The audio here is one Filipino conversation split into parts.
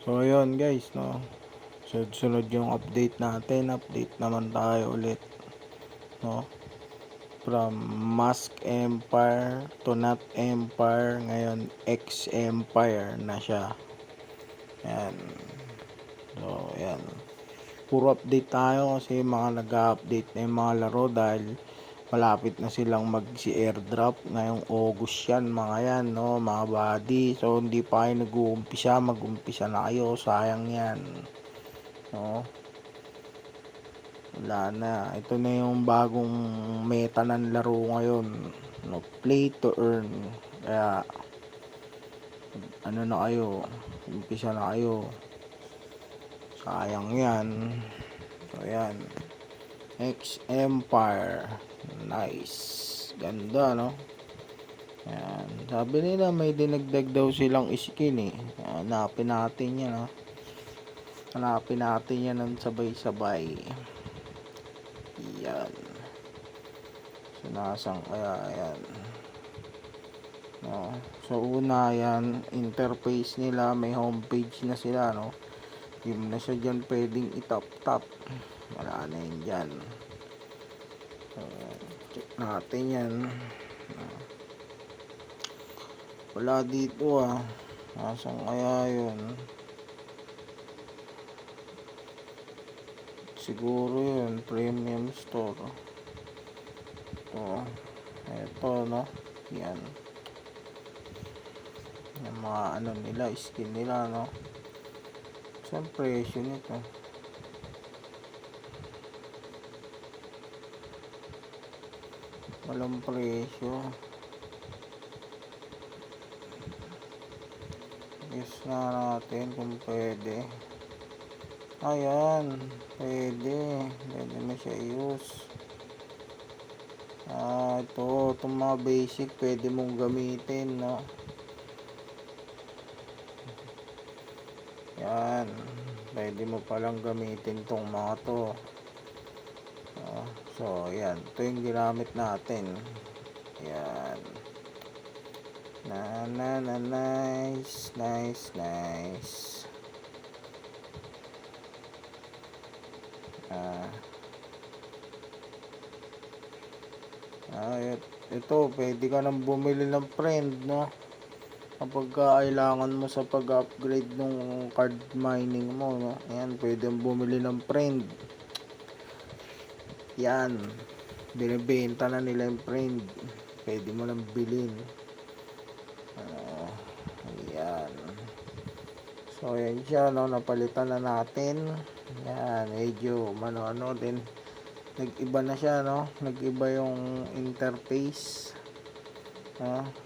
So ayun guys, no. Sunod-sunod yung update natin. Update naman tayo ulit, no. From Mask Empire to Not Empire, ngayon X Empire na siya. Yan. So yan. Puro update tayo kasi mga nag-update na yung mga laro dahil malapit na silang mag-airdrop ngayong August yan, mga yan, no, mga buddy. So hindi pa kayo nag-uumpisa, mag-umpisa na kayo, sayang yan, no. Wala na, ito na yung bagong meta ng laro ngayon, no, play to earn. Kaya ano na kayo, umpisa na kayo, sayang yan. So yan, X Empire, nice, ganda, no. Yan, sabi nila may dinagdag daw silang skin eh. Hanapin natin yan, ha. Hanapin natin yan ng sabay-sabay. Yan. So nasaan kaya yan, no? So una yan, interface nila, may homepage na sila, no. Hindi mo na siya dyan pwedeng itap-tap, wala na yun dyan. So, check natin yan. Wala dito, nasaan kaya yun? Siguro yun premium store. Ito, no. Yan yung mga ano nila, skin nila, no. Saan presyo nito? Walang presyo. Use na natin kung pwede. Ayan, pwede na siya use. Itong mga basic pwede mong gamitin, no. Yan, pwede mo palang gamitin tong mga to. So yan, ito yung ginamit natin. Yan, nice. Ito pwede ka nang bumili ng friend, no, kapag kailangan mo sa pag-upgrade ng card mining mo, no. Ayan, pwede mong bumili ng friend. Yan, binibenta na nila yung friend, pwede mo lang bilhin. Ayan, so yan siya, no, napalitan na natin. Yan, medyo ano din, nag-iba na siya, no, nag-iba yung interface.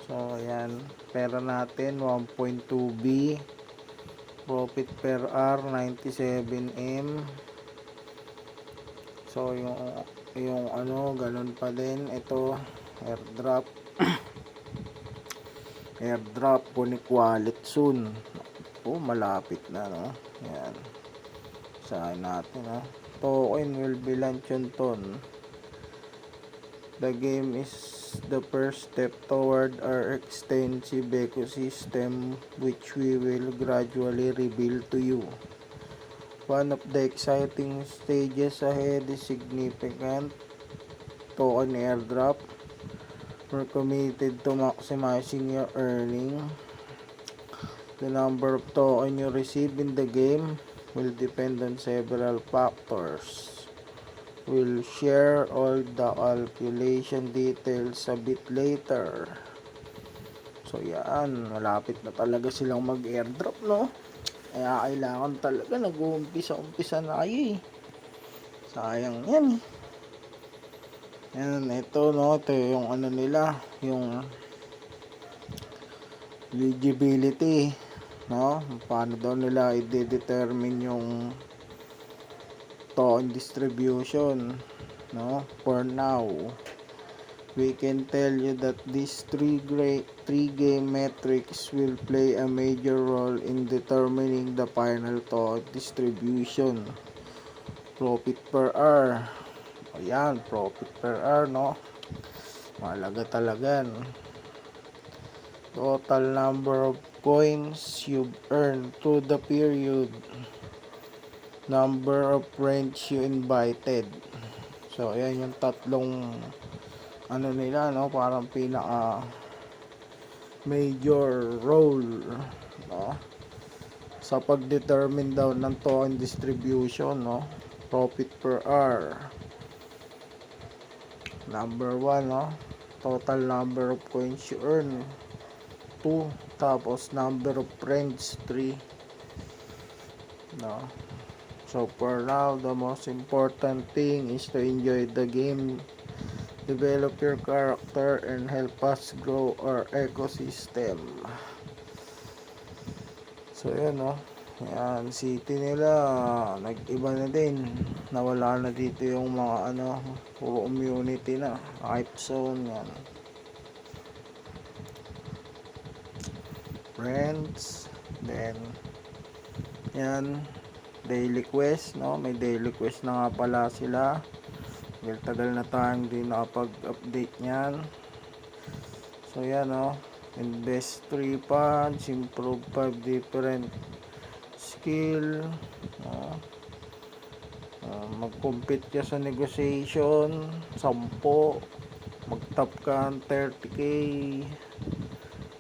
So ayan, pera natin 1.2B, profit per hour 97M. So yung ano, ganun pa din. Ito airdrop airdrop connect wallet soon. Malapit na, no. Yan, sahin natin, no. Token will be launched on. The game is the first step toward our extensive ecosystem, which we will gradually reveal to you. One of the exciting stages ahead is significant token airdrop. We're committed to maximizing your earning. The number of token you receive in the game will depend on several factors. We'll share all the calculation details a bit later. So yan, malapit na talaga silang mag-airdrop, no. Kaya kailangan talaga nag-uumpisa na kayo, sayang yan, Yan, ito, no, ito yung ano nila, yung eligibility, no. Paano daw nila i-determine yung token distribution, no. For now, we can tell you that these three game metrics will play a major role in determining the final token distribution. Profit per hour. Ayan, profit per hour, no. Mahalaga talaga, no? total number of coins you've earned through the period, number of friends you invited. So ayan yung tatlong ano nila, no, parang pinaka major role, no, sa pag-determine daw ng token distribution, no. Profit per hour, number 1, no, total number of coins you earn 2, tapos number of friends 3, no. So for now, the most important thing is to enjoy the game, develop your character, and help us grow our ecosystem. So yun, no. Yan, city nila nag-iba na din, nawala na dito yung mga ano, puro community na, hype zone, yan, friends, then yan, daily quest, no, may daily quest na nga pala sila, tagal na tayong di nakapag-update nyan. So yan, no, invest 3 funds, improve 5 different skill, no. Mag-compete ka sa negotiation 10, mag-top ka ng 30k,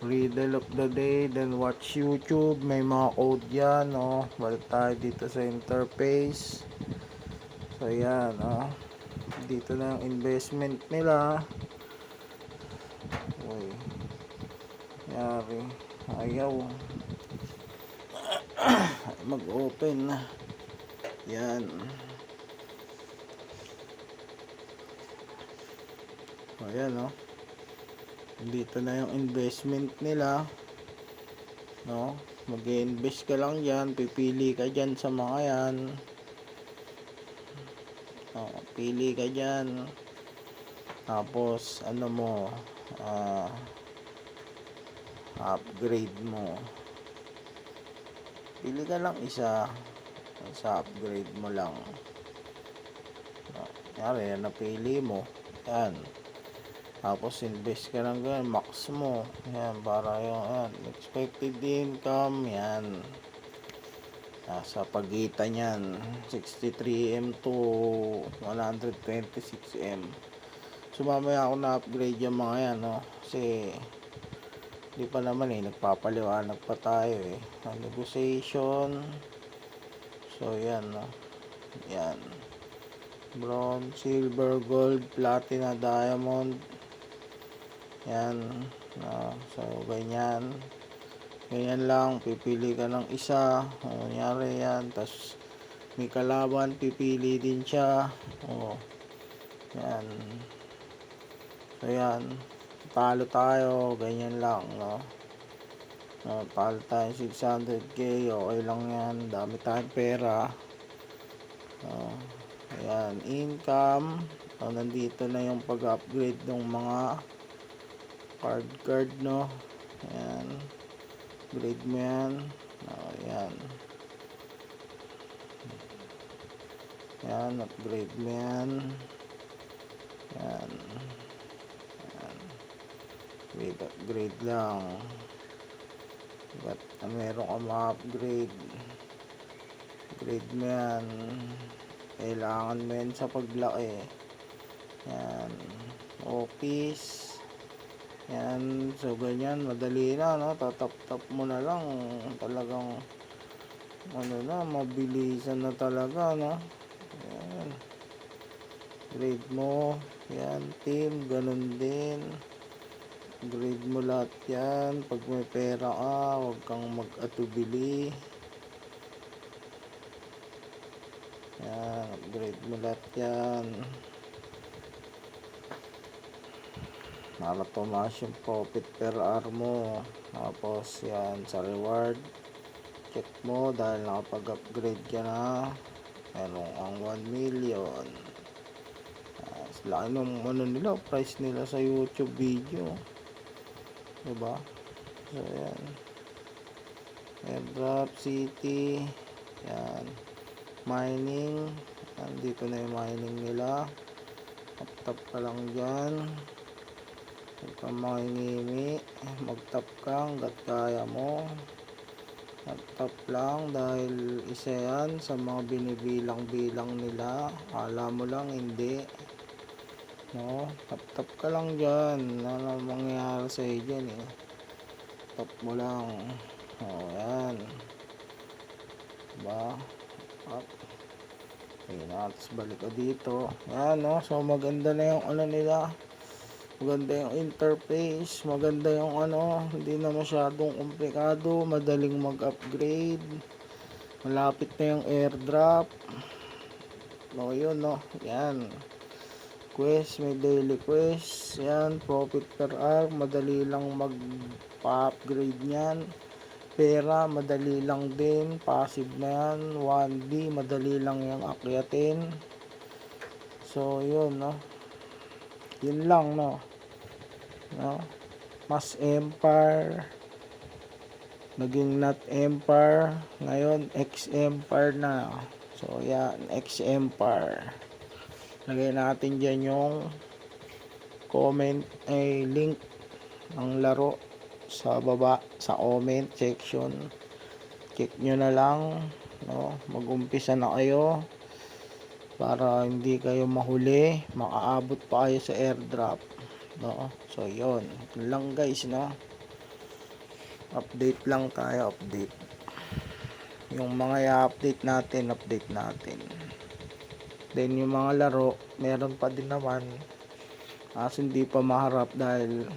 riddle of the day, then watch YouTube, may mga code yan, no. Balik tayo dito sa interface. So yan, no, dito na yung investment nila. Uy, yari, ayaw mag-open na. Yan, ayan, no, dito na yung investment nila, no. Mag-invest ka lang dyan, pipili ka dyan sa mga yan, no, pili ka dyan, tapos ano mo, upgrade mo, pili ka lang isa, sa upgrade mo lang, no. Yari, yan napili mo, yan, tapos invest ka lang ganyan, max mo, yan, para yung yan, expected income, yan, sa pagitan yan 63M to 126M. So mamaya ako na upgrade yung mga yan, no, kasi di pa naman nagpapaliwanag pa tayo negotiation. So yan, no, yan, bronze, silver, gold, platina, diamond, yan, no. So ganyan lang, pipili ka ng isa, nangyari yan, tas may kalaban, pipili din siya, yan. So yan, talo tayo, ganyan lang, no. Talo tayo 600k, okay lang yan, dami tayong pera. Ayan, income, nandito na yung pag-upgrade ng mga card, no. Ayan, grade mo yan, ayan, yan, upgrade mo yan, yan, upgrade lang, but meron ka ma-upgrade, grade mo yan, kailangan mo yan sa paglaki, yan, office, yan. So ganyan, madali na, no, tatap-tap mo na lang, talagang ano na, mabilisan na talaga, no. Yan, grade mo yan, team, ganun din, grade mo lahat yan. Pag may pera ka, huwag kang mag-atubili, yan, grade mo lahat yan para tumaas yung profit per hour mo. Tapos yan, sa reward, check mo dahil nakapag-upgrade ka na, meron ang 1 million. Laki ng ano nila, price nila sa YouTube video, diba? So yan, airdrop city, yan, mining, dito na yung mining nila, tap ka lang dyan, Huwag kang mangingimi, mag-tap ka hanggat kaya mo. Mag-tap lang dahil isa yan sa mga binibilang-bilang nila. Akala mo lang hindi. No, tap-tap ka lang dyan. Ano mangyayari sa'yo dyan eh. Tap mo lang. O, yan. Diba? Up. Okay na, tapos balik ka dito. Yan, no? So, maganda na yung ano nila. Maganda yung interface. Maganda yung ano. Hindi na masyadong komplikado. Madaling mag-upgrade. Malapit na yung airdrop. No, yun, no? Yan. Quest, may daily quest. Yan, profit per hour. Madali lang mag-upgrade niyan. Pera, madali lang din. Passive na yan. 1D, madali lang yung akyatin. So, yun, no? Yun lang, no? No? Mas Empire. Naging not Empire. Ngayon, X Empire na. So, yan. X Empire. Lagay natin dyan yung comment, link ng laro sa baba, sa comment section. Check nyo na lang, no? Mag-umpisa na kayo para hindi kayo mahuli, makaabot pa kayo sa airdrop, no? So yun lang guys, no? Update lang tayo, update yung mga i-update natin, update natin. Then yung mga laro meron pa din naman, kaso hindi pa maharap dahil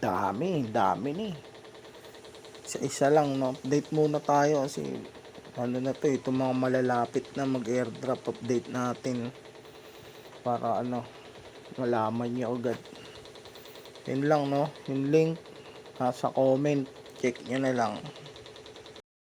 dami ni isa lang, no? Update muna tayo kasi ano na to, itong mga malalapit na mag-airdrop, update natin para ano, malaman nyo agad. Yun lang, no? Yung link sa comment, check nyo na lang.